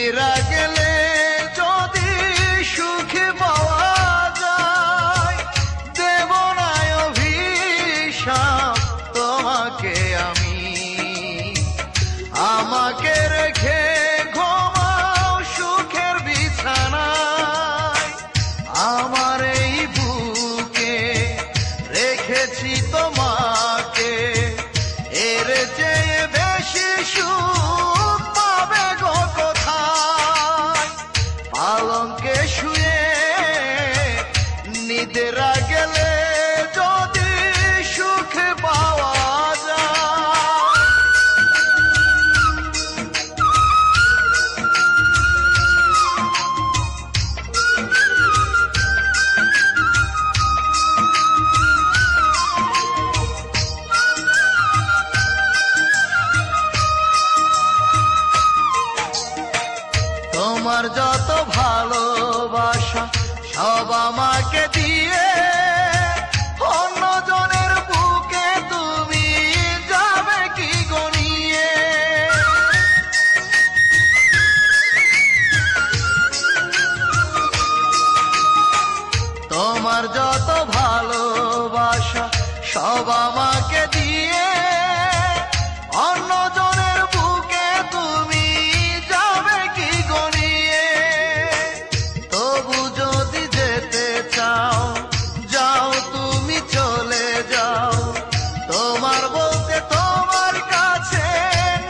নিদ্রা গেলে যদি সুখ পাওয়া যায়, দেব না অভিশাপ তোমাকে আমি। আমাকে রেখে ঘুমাও সুখের বিছানায়, আমার এই বুকে রেখেছি তোমাকে, এর চেয়ে বেশি সুখ পাবে গো কোথায়। পালঙ্কে শুয়ে নিদ্রা গেলে যদি সুখ পাওয়া যায়। তোমার যত ভালোবাসা সব আমাকে দিয়ে, অন্যজনের বুকে তুমি যাবে কি গনিয়ে। তোমার যত ভালোবাসা সব আমাকে দিয়ে, অন্যজনের বুকে তুমি যাবে কি গনিয়ে। তবু যদি যেতে চাও, যাও তুমি চলে যাও, তোমার বলতে তোমার কাছে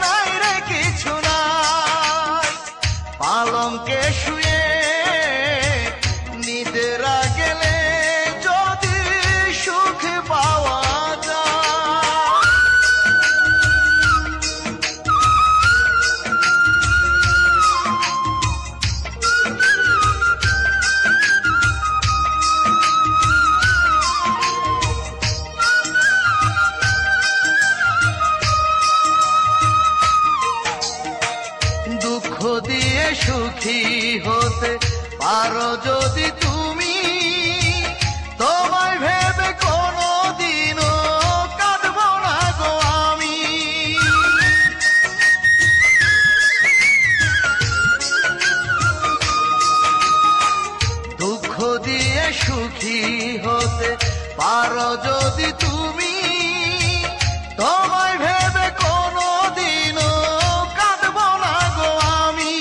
নাই রে কিছু নাই। পালঙ্কে শুয়ে নিদ্রা গেলে যদি সুখ পাওয়া যায়। দুঃখ দিয়ে সুখী হতে পারো যদি তুমি, তোমায় ভেবে কোনো দিনও কাঁদব না গো আমি। দুঃখ দিয়ে সুখী হতে পারো যদি তুমি, তোমায় ভেবে কোনো দিনও কাঁদব না গো আমি।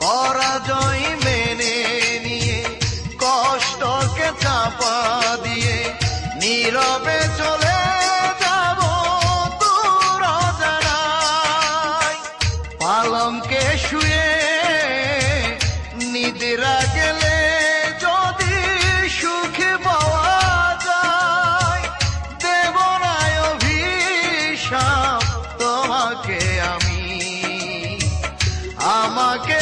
পরাজয় মেনে নিয়ে কষ্টকে চাপা দিয়ে, নীরবে চলে যাব দূর অজানায়। পালঙ্কে শুয়ে নিদ্রা গেলে যদি সুখ পাওয়া যায়, দেব না অভিশাপ তোমাকে আমি। আমাকে